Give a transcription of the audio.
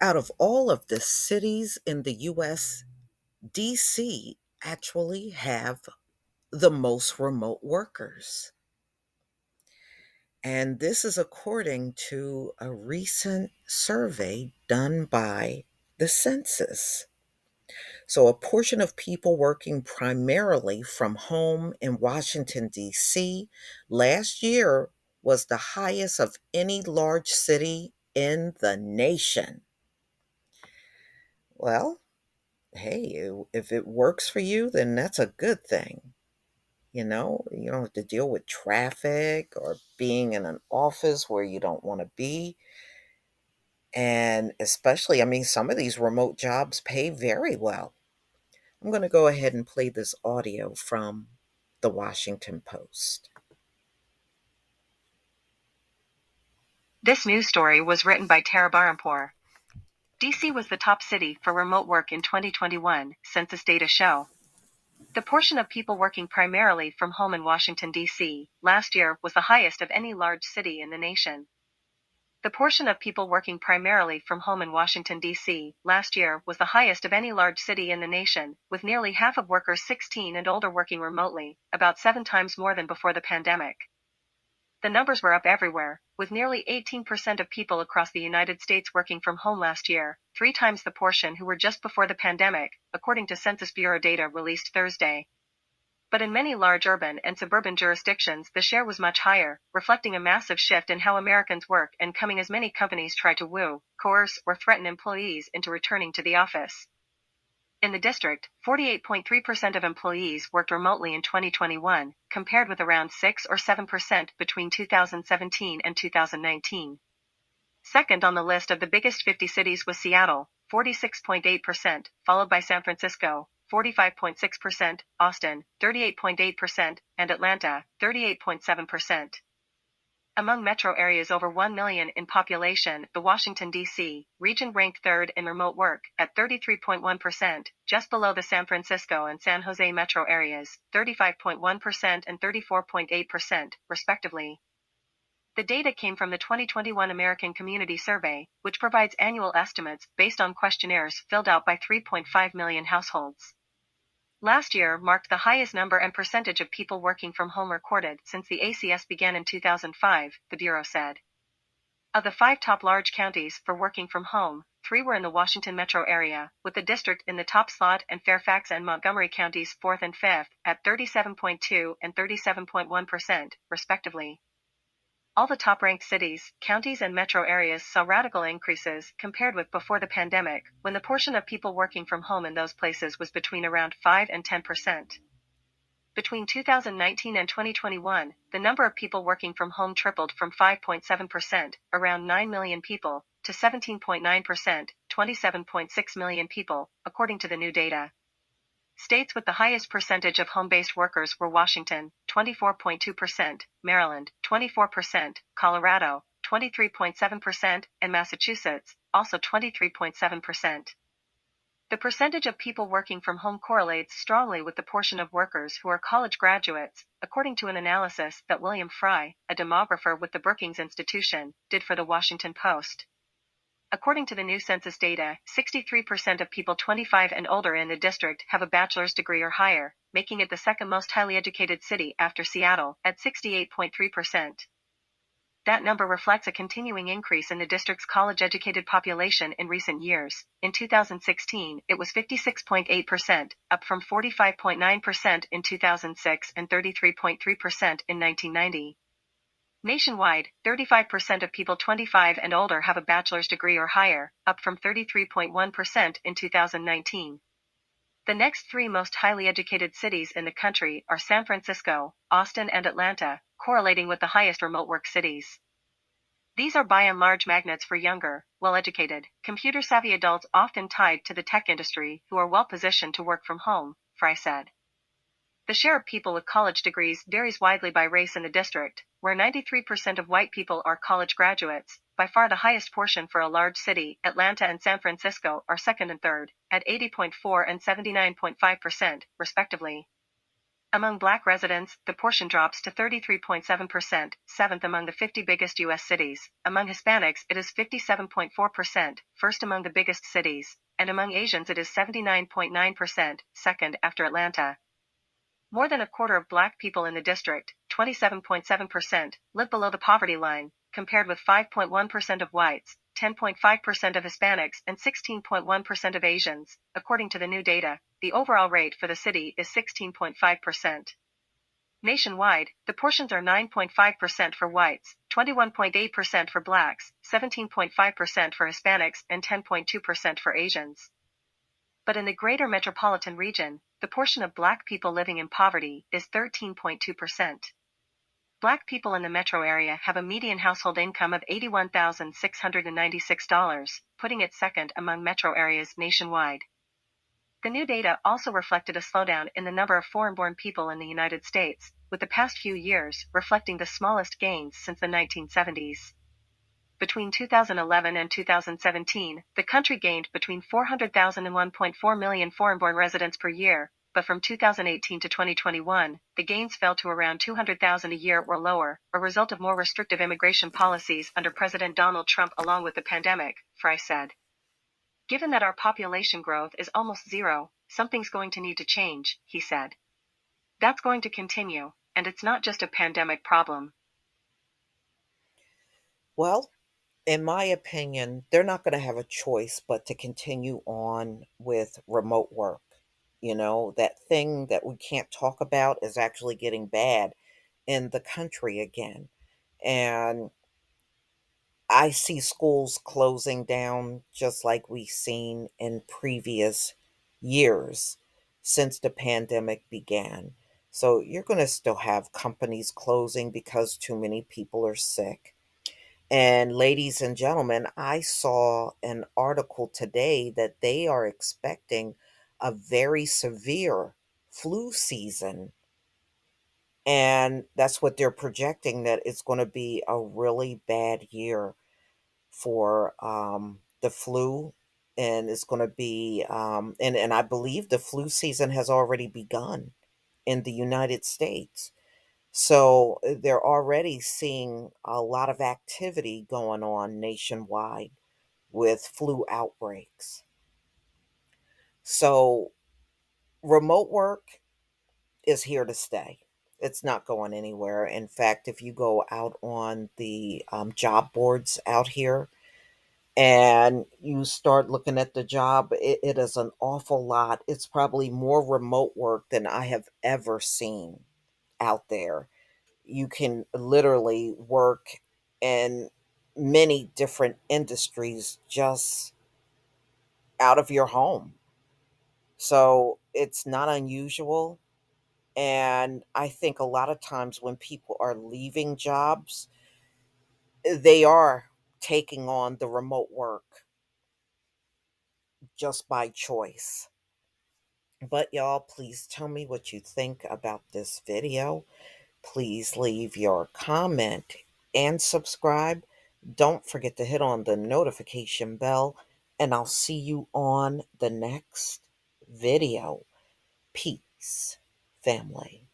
Out of all of the cities in the US, DC actually have the most remote workers. And this is according to a recent survey done by the Census. So, a portion of people working primarily from home in Washington, D.C. last year was the highest of any large city in the nation. Well, hey, if it works for you, then that's a good thing. You don't have to deal with traffic or being in an office where you don't want to be. And especially, I mean, some of these remote jobs pay very well. I'm going to go ahead and play this audio from the Washington Post. This news story was written by Tara Barampur. DC was the top city for remote work in 2021, census data show. The portion of people working primarily from home in Washington, D.C., last year was the highest of any large city in the nation. The portion of people working primarily from home in Washington, D.C., last year was the highest of any large city in the nation, with nearly half of workers 16 and older working remotely, about 7 times more than before the pandemic. The numbers were up everywhere, with nearly 18% of people across the United States working from home last year, 3 times the portion who were just before the pandemic, according to Census Bureau data released Thursday. But in many large urban and suburban jurisdictions, the share was much higher, reflecting a massive shift in how Americans work and coming as many companies try to woo, coerce, or threaten employees into returning to the office. In the district, 48.3% of employees worked remotely in 2021, compared with around 6 or 7% between 2017 and 2019. Second on the list of the biggest 50 cities was Seattle, 46.8%, followed by San Francisco, 45.6%, Austin, 38.8%, and Atlanta, 38.7%. Among metro areas over 1 million in population, the Washington, D.C. region ranked third in remote work at 33.1%, just below the San Francisco and San Jose metro areas, 35.1% and 34.8%, respectively. The data came from the 2021 American Community Survey, which provides annual estimates based on questionnaires filled out by 3.5 million households. Last year marked the highest number and percentage of people working from home recorded since the ACS began in 2005, the Bureau said. Of the 5 top large counties for working from home, 3 were in the Washington metro area, with the district in the top slot and Fairfax and Montgomery counties 4th and 5th at 37.2 and 37.1%, respectively. All the top-ranked cities, counties and metro areas saw radical increases compared with before the pandemic, when the portion of people working from home in those places was between around 5 and 10%. Between 2019 and 2021, the number of people working from home tripled from 5.7%, around 9 million people, to 17.9%, 27.6 million people, according to the new data. States with the highest percentage of home-based workers were Washington, 24.2%, Maryland, 24%, Colorado, 23.7%, and Massachusetts, also 23.7%. The percentage of people working from home correlates strongly with the portion of workers who are college graduates, according to an analysis that William Fry, a demographer with the Brookings Institution, did for the Washington Post. According to the new census data, 63% of people 25 and older in the district have a bachelor's degree or higher, making it the second most highly educated city after Seattle, at 68.3%. That number reflects a continuing increase in the district's college-educated population in recent years. In 2016, it was 56.8%, up from 45.9% in 2006 and 33.3% in 1990. Nationwide, 35% of people 25 and older have a bachelor's degree or higher, up from 33.1% in 2019. The next 3 most highly educated cities in the country are San Francisco, Austin, and Atlanta, correlating with the highest remote work cities. These are by and large magnets for younger, well-educated, computer-savvy adults often tied to the tech industry who are well-positioned to work from home, Fry said. The share of people with college degrees varies widely by race in the district, where 93% of white people are college graduates. By far the highest portion for a large city, Atlanta and San Francisco are second and third, at 80.4 and 79.5%, respectively. Among Black residents, the portion drops to 33.7%, seventh among the 50 biggest U.S. cities. Among Hispanics, it is 57.4%, first among the biggest cities, and among Asians it is 79.9%, second after Atlanta. More than a quarter of Black people in the district, 27.7%, live below the poverty line, compared with 5.1% of whites, 10.5% of Hispanics, and 16.1% of Asians. According to the new data, the overall rate for the city is 16.5%. Nationwide, the portions are 9.5% for whites, 21.8% for Blacks, 17.5% for Hispanics, and 10.2% for Asians. But in the greater metropolitan region, the portion of Black people living in poverty is 13.2%. Black people in the metro area have a median household income of $81,696, putting it second among metro areas nationwide. The new data also reflected a slowdown in the number of foreign-born people in the United States, with the past few years reflecting the smallest gains since the 1970s. Between 2011 and 2017, the country gained between 400,000 and 1.4 million foreign-born residents per year, but from 2018 to 2021, the gains fell to around 200,000 a year or lower, a result of more restrictive immigration policies under President Donald Trump along with the pandemic, Fry said. Given that our population growth is almost zero, something's going to need to change, he said. That's going to continue, and it's not just a pandemic problem. Well, in my opinion, they're not going to have a choice but to continue on with remote work. You know, that thing that we can't talk about is actually getting bad in the country again. And I see schools closing down just like we've seen in previous years since the pandemic began. So you're going to still have companies closing because too many people are sick. And ladies and gentlemen, I saw an article today that they are expecting a very severe flu season. And that's what they're projecting, that it's going to be a really bad year for the flu. And it's going to be, and I believe the flu season has already begun in the United States. So they're already seeing a lot of activity going on nationwide with flu outbreaks. So remote work is here to stay. It's not going anywhere. In fact, if you go out on the job boards out here and you start looking at the job, it is an awful lot. It's probably more remote work than I have ever seen out there. You can literally work in many different industries just out of your home. So it's not unusual. And I think a lot of times when people are leaving jobs, they are taking on the remote work just by choice. But y'all, please tell me what you think about this video. Please leave your comment and subscribe. Don't forget to hit on the notification bell, and I'll see you on the next video. Peace, family.